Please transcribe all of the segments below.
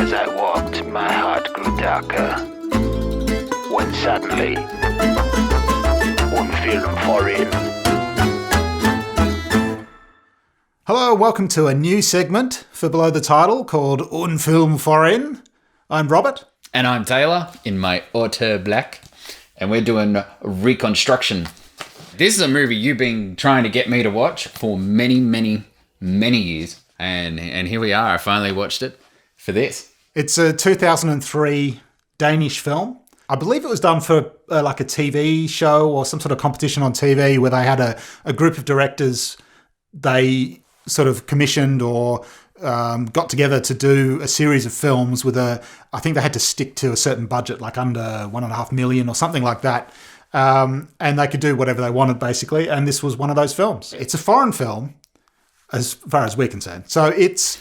As I walked, my heart grew darker. When suddenly, Film foreign. Hello, welcome to a new segment for Below the Title called Un Film Foreign. I'm Robert. And I'm Taylor in my auteur black. And we're doing Reconstruction. This is a movie you've been trying to get me to watch for many years. And here we are. I finally watched it for this. It's a 2003 Danish film. I believe it was done for like a TV show or some sort of competition on TV where they had a group of directors they sort of commissioned or got together to do a series of films with I think they had to stick to a certain budget, like under $1.5 million or something like that. And they could do whatever they wanted, basically. And this was one of those films. It's a foreign film, as far as we're concerned. So it's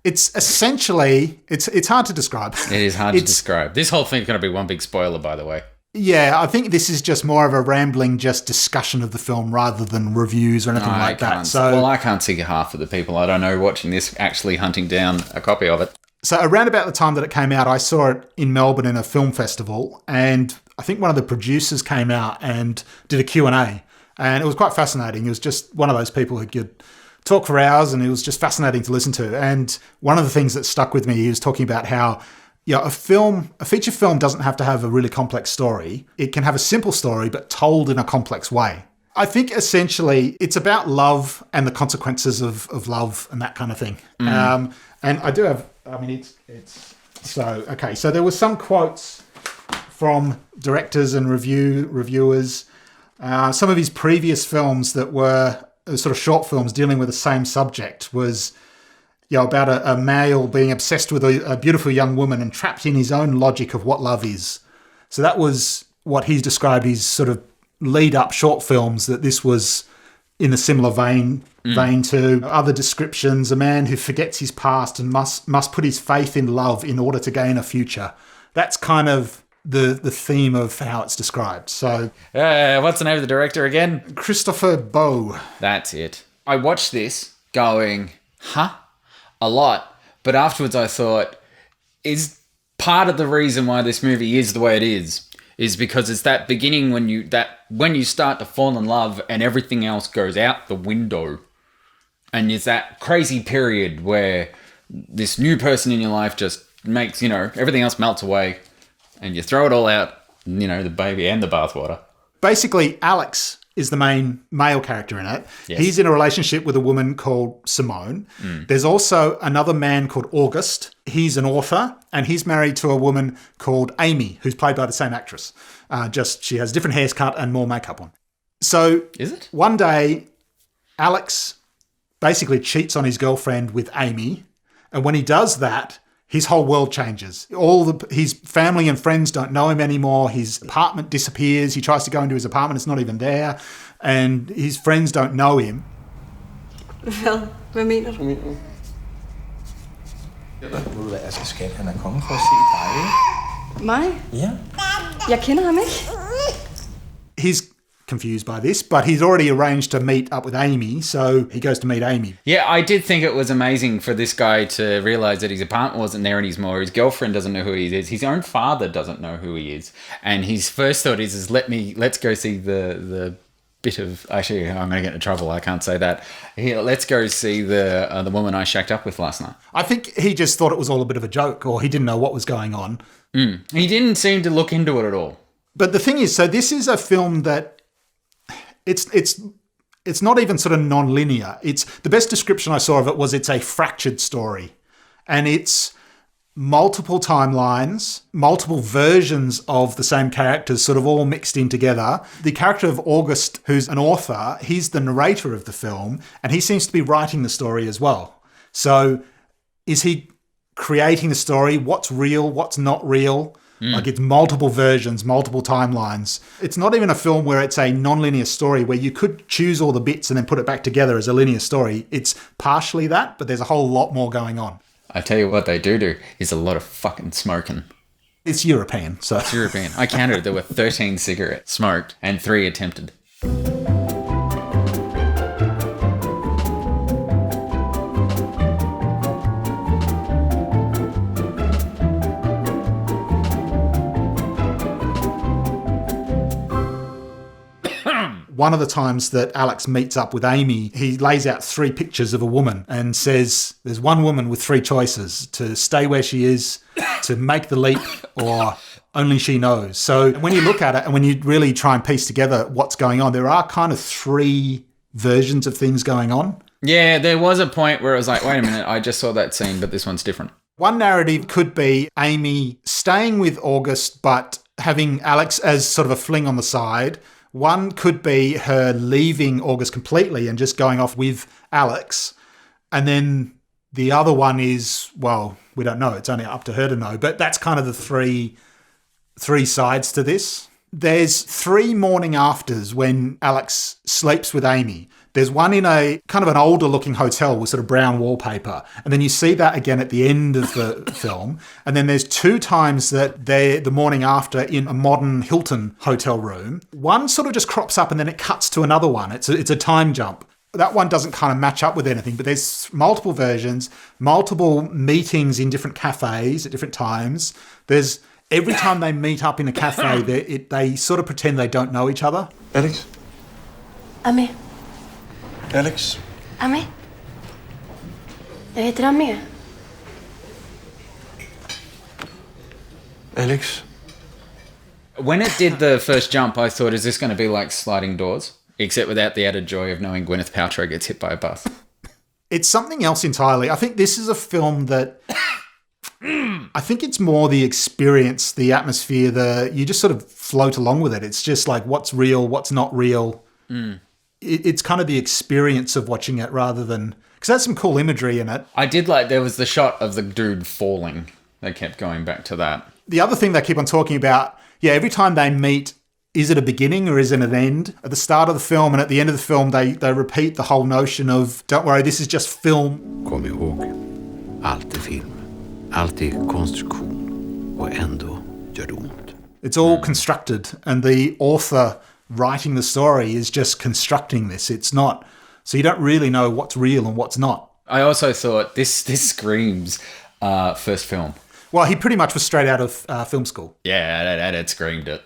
essentially, it's hard to describe. It is hard to describe. This whole thing's going to be one big spoiler, by the way. Yeah, I think this is just more of a rambling just discussion of the film rather than reviews or anything like that. Well, I can't see half of the people I don't know watching this actually hunting down a copy of it. So around about the time that it came out, I saw it in Melbourne in a film festival, and I think one of the producers came out and did a Q&A, and it was quite fascinating. It was just one of those people who could talk for hours, and it was just fascinating to listen to. And one of the things that stuck with me, he was talking about how a feature film doesn't have to have a really complex story. It can have a simple story, but told in a complex way. I think essentially it's about love and the consequences of love and that kind of thing. And I do have, so there were some quotes from directors and reviewers. Some of his previous films that were sort of short films dealing with the same subject was about a male being obsessed with a beautiful young woman and trapped in his own logic of what love is. So that was what he's described his sort of lead-up short films, that this was in a similar vein to. Other descriptions, a man who forgets his past and must put his faith in love in order to gain a future. That's kind of the theme of how it's described. So, what's the name of the director again? Christoffer Boe. That's it. I watched this going, a lot, but afterwards I thought, is part of the reason why this movie is the way it is because it's that beginning when you start to fall in love and everything else goes out the window, and it's that crazy period where this new person in your life just makes everything else melts away, and you throw it all out, the baby and the bathwater. Basically, Alex is the main male character in it. Yes. He's in a relationship with a woman called Simone. There's also another man called August. He's an author, and he's married to a woman called Amy, who's played by the same actress. Just she has different haircut and more makeup on. So is it? One day, Alex basically cheats on his girlfriend with Amy, and when he does that, his whole world changes. His family and friends don't know him anymore. His apartment disappears. He tries to go into his apartment. It's not even there. And his friends don't know him. Hvad mener du? Altså, skat, han er kommet for at se dig, ikke? Mig? Ja. Jeg kender ham ikke. He's confused by this, but he's already arranged to meet up with Amy, so he goes to meet Amy. Yeah, I did think it was amazing for this guy to realise that his apartment wasn't there anymore. His girlfriend doesn't know who he is. His own father doesn't know who he is. And his first thought is let's go see the bit of... Actually, I'm going to get into trouble. I can't say that. Let's go see the woman I shacked up with last night. I think he just thought it was all a bit of a joke, or he didn't know what was going on. He didn't seem to look into it at all. But the thing is, so this is a film that it's not even sort of non-linear. It's the best description I saw of it was it's a fractured story, and it's multiple timelines, multiple versions of the same characters sort of all mixed in together. The character of August, who's an author, he's the narrator of the film, and he seems to be writing the story as well. So is he creating the story? What's real? What's not real? Like it's multiple versions, multiple timelines. It's not even a film where it's a non-linear story where you could choose all the bits and then put it back together as a linear story. It's partially that, but there's a whole lot more going on. I tell you what they do is a lot of fucking smoking. It's European, so... It's European. I counted. There were 13 cigarettes smoked and 3 attempted. One of the times that Alex meets up with Amy, he lays out 3 pictures of a woman and says there's one woman with 3 choices: to stay where she is, to make the leap, or only she knows. So when you look at it and when you really try and piece together what's going on, there are kind of 3 versions of things going on. Yeah, there was a point where it was like, wait a minute, I just saw that scene, but this one's different. One narrative could be Amy staying with August but having Alex as sort of a fling on the side. One could be her leaving August completely and just going off with Alex. And then the other one is, well, we don't know. It's only up to her to know. But that's kind of the three sides to this. There's 3 morning afters when Alex sleeps with Amy. There's one in a kind of an older looking hotel with sort of brown wallpaper. And then you see that again at the end of the film. And then there's 2 times that they're the morning after in a modern Hilton hotel room. One sort of just crops up and then it cuts to another one. It's a time jump. That one doesn't kind of match up with anything, but there's multiple versions, multiple meetings in different cafes at different times. There's every time they meet up in a cafe, they sort of pretend they don't know each other. Alex? Ami. Alex? Ami. Jag heter Ami. Alex? When it did the first jump, I thought, is this going to be like Sliding Doors? Except without the added joy of knowing Gwyneth Paltrow gets hit by a bus. It's something else entirely. I think this is a film that... I think it's more the experience, the atmosphere, you just sort of float along with it. It's just like what's real, what's not real. It's kind of the experience of watching it rather than... Because there's some cool imagery in it. I did like, there was the shot of the dude falling. They kept going back to that. The other thing they keep on talking about, every time they meet, is it a beginning or is it an end? At the start of the film and at the end of the film, they repeat the whole notion of, don't worry, this is just film. Kom ihåg, allt är film. Allt är konstruktion och ändå gör det ont. It's all constructed, and the author writing the story is just constructing this. It's not, so you don't really know what's real and what's not. I also thought this screams first film. Well, he pretty much was straight out of film school. Yeah, it screamed it.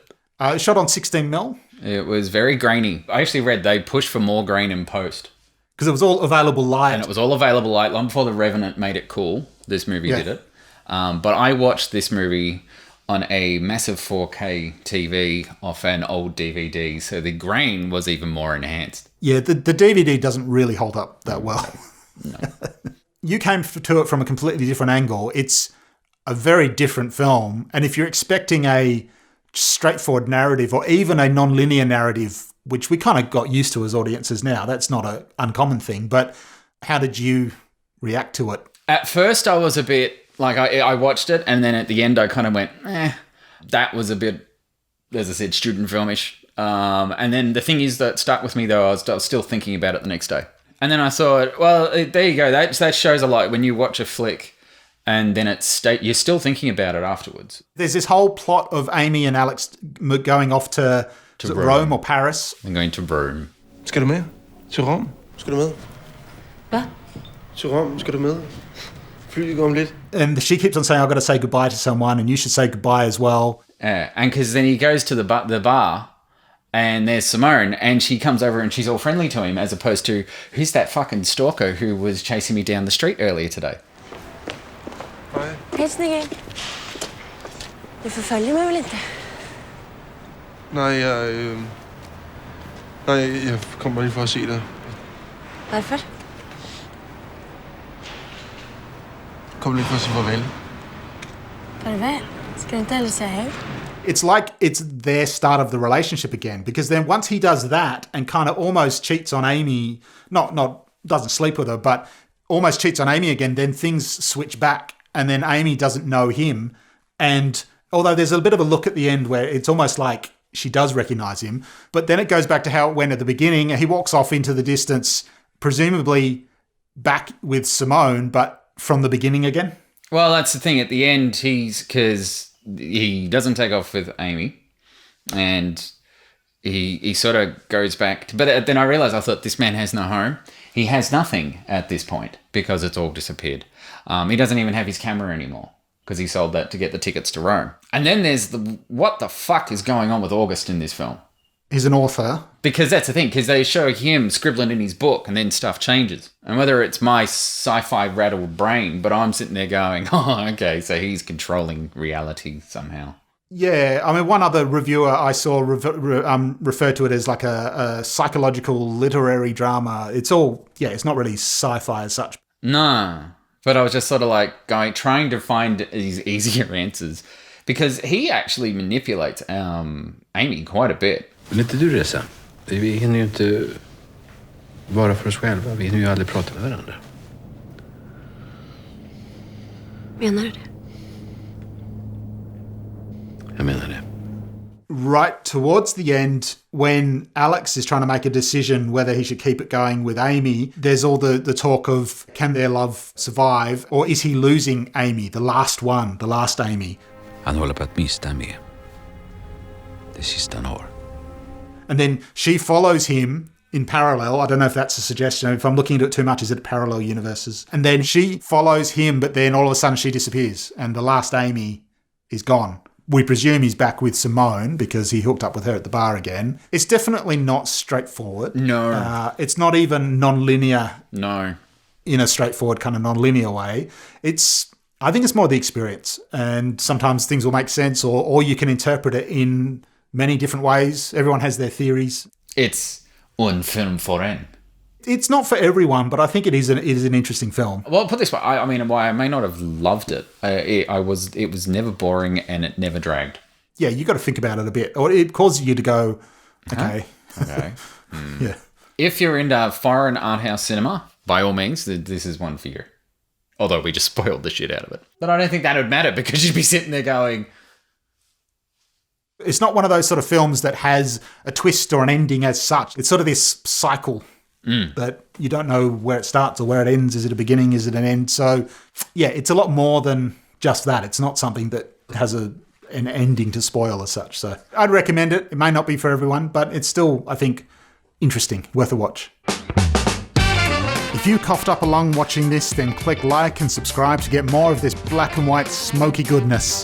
Shot on 16mm. It was very grainy. I actually read they pushed for more grain in post. Because it was all available light. And it was all available light long before The Revenant made it cool. This movie did it. But I watched this movie on a massive 4K TV off an old DVD, so the grain was even more enhanced. Yeah, the DVD doesn't really hold up that well. No. You came to it from a completely different angle. It's a very different film, and if you're expecting a straightforward narrative or even a non-linear narrative, which we kind of got used to as audiences now, that's not an uncommon thing, but how did you react to it? At first I was a bit... Like, I watched it, and then at the end I kind of went, that was a bit, as I said, student filmish. And then the thing is that stuck with me, though, I was still thinking about it the next day. And then I thought, well, there you go. That shows a lot when you watch a flick and then you're still thinking about it afterwards. There's this whole plot of Amy and Alex going off to Rome or Paris. I'm going to Rome. Skal du med? Til Rom? Skal du med? Hvad? Til Rom? Skal du med? Flyet går om lidt. And she keeps on saying, I've got to say goodbye to someone and you should say goodbye as well. And because then he goes to the bar and there's Simone and she comes over and she's all friendly to him as opposed to, who's that fucking stalker who was chasing me down the street earlier today? Hej. Hej, snygg. Du förföljer mig väl inte? Nej, jeg kommer lige for at se dig. Varför? Kom lige for at sige farvel. Farväl. Ska du inte heller säga hej? It's like it's their start of the relationship again, because then once he does that and kind of almost cheats on Amy, not doesn't sleep with her, but almost cheats on Amy again, then things switch back and then Amy doesn't know him. And although there's a bit of a look at the end where it's almost like she does recognize him, but then it goes back to how it went at the beginning. He walks off into the distance, presumably back with Simone, but from the beginning again. Well, that's the thing. At the end, because he doesn't take off with Amy, and he sort of goes back. But then I realised, I thought, this man has no home. He has nothing at this point because it's all disappeared. He doesn't even have his camera anymore because he sold that to get the tickets to Rome. And then there's what the fuck is going on with August in this film? He's an author. Because that's the thing, because they show him scribbling in his book and then stuff changes. And whether it's my sci-fi rattled brain, but I'm sitting there going, oh, okay, so he's controlling reality somehow. Yeah, I mean, one other reviewer I saw referred to it as like a psychological literary drama. It's all, it's not really sci-fi as such. No, but I was just sort of like trying to find these easier answers. Because he actually manipulates Amy quite a bit. Vill inte du resa? Vi hinner ju inte vara för oss själva. Vi hinner ju aldrig prata med varandra. Menar du det? Jag menar det. Right towards the end, when Alex is trying to make a decision whether he should keep it going with Amy, there's all the talk of, can their love survive? Or is he losing Amy, the last one, the last Amy? Han håller på att mista mig. Det sista han har. And then she follows him in parallel. I don't know if that's a suggestion. If I'm looking into it too much, is it parallel universes? And then she follows him, but then all of a sudden she disappears and the last Amy is gone. We presume he's back with Simone because he hooked up with her at the bar again. It's definitely not straightforward. No. It's not even non-linear. No. In a straightforward kind of non-linear way. I think it's more the experience. And sometimes things will make sense or you can interpret it in many different ways. Everyone has their theories. It's un film for en. It's not for everyone, but I think it is an interesting film. Well, put it this way, I mean, why I may not have loved it. It was never boring and it never dragged. Yeah, you got to think about it a bit, or it causes you to go, okay, okay, yeah. If you're into foreign art house cinema, by all means, this is one for you. Although we just spoiled the shit out of it, but I don't think that would matter because you'd be sitting there going. It's not one of those sort of films that has a twist or an ending as such. It's sort of this cycle. That you don't know where it starts or where it ends. Is it a beginning? Is it an end? So, yeah, it's a lot more than just that. It's not something that has an ending to spoil as such. So I'd recommend it. It may not be for everyone, but it's still, I think, interesting, worth a watch. If you coughed up along watching this, then click like and subscribe to get more of this black and white smoky goodness.